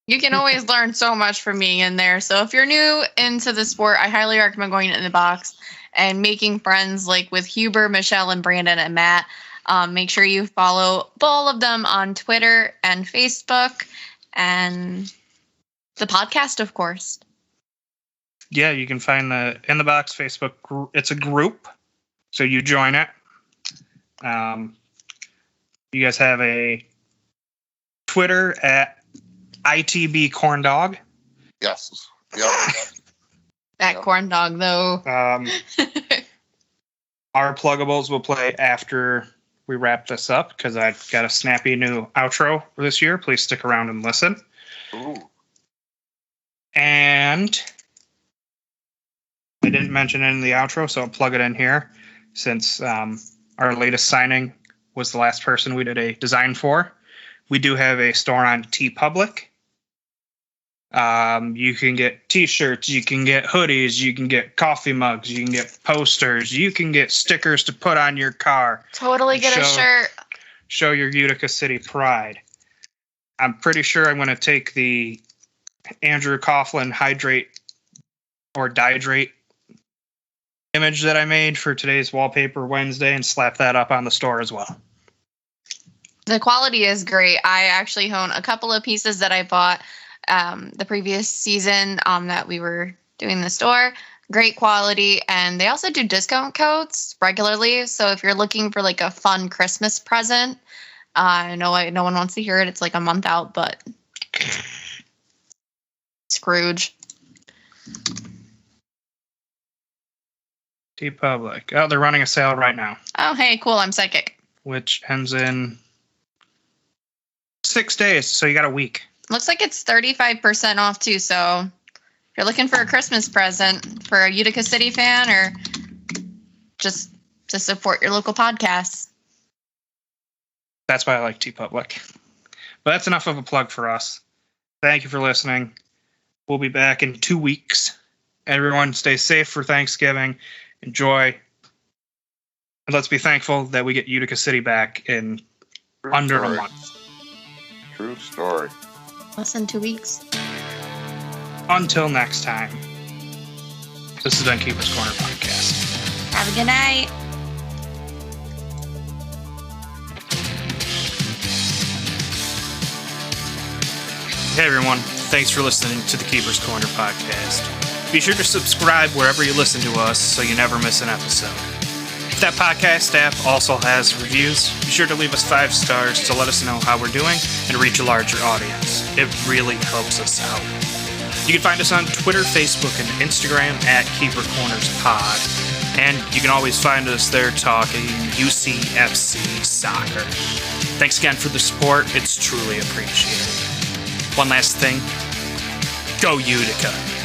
[SPEAKER 3] You can always learn so much from being in there. So if you're new into the sport, I highly recommend going to In the Box and making friends like with Huber, Michelle, and Brandon and Matt. Make sure you follow all of them on Twitter and Facebook and the podcast, of course.
[SPEAKER 1] Yeah, you can find the In the Box Facebook group. It's a group, so you join it. You guys have a Twitter at ITB Corn Dog.
[SPEAKER 2] Yes. Yep.
[SPEAKER 3] That corn dog, though.
[SPEAKER 1] Our pluggables will play after we wrap this up because I've got a snappy new outro for this year. Please stick around and listen.
[SPEAKER 2] Ooh.
[SPEAKER 1] And I didn't mention it in the outro, so I'll plug it in here since our latest signing was the last person we did a design for. We do have a store on TeePublic. You can get t-shirts, you can get hoodies, you can get coffee mugs, you can get posters, you can get stickers to put on your car.
[SPEAKER 3] Totally get a shirt.
[SPEAKER 1] Show your Utica City pride. I'm pretty sure I'm going to take the Andrew Coughlin hydrate or dihydrate image that I made for today's Wallpaper Wednesday and slap that up on the store as well.
[SPEAKER 3] The quality is great. I actually own a couple of pieces that I bought the previous season that we were doing the store. Great quality, and they also do discount codes regularly. So if you're looking for like a fun Christmas present, I know no one wants to hear it. It's like a month out, but Scrooge.
[SPEAKER 1] TeePublic. Oh, they're running a sale right now.
[SPEAKER 3] Oh, hey, cool. I'm psychic.
[SPEAKER 1] Which ends in 6 days, so you got a week.
[SPEAKER 3] Looks like it's 35% off, too. So if you're looking for a Christmas present for a Utica City fan or just to support your local podcasts.
[SPEAKER 1] That's why I like TeePublic. But that's enough of a plug for us. Thank you for listening. We'll be back in 2 weeks. Everyone stay safe for Thanksgiving. Enjoy. And let's be thankful that we get Utica City back in under a month.
[SPEAKER 2] True story.
[SPEAKER 3] Less than 2 weeks.
[SPEAKER 1] Until next time, this has been Keeper's Corner Podcast.
[SPEAKER 3] Have a good night.
[SPEAKER 1] Hey everyone, thanks for listening to the Keeper's Corner podcast. Be sure to subscribe wherever you listen to us so you never miss an episode. If that podcast app also has reviews, be sure to leave us 5 stars to let us know how we're doing and reach a larger audience. It really helps us out. You can find us on Twitter, Facebook, and Instagram at Keeper Corners Pod. And you can always find us there talking UCFC soccer. Thanks again for the support. It's truly appreciated. One last thing. Go Utica.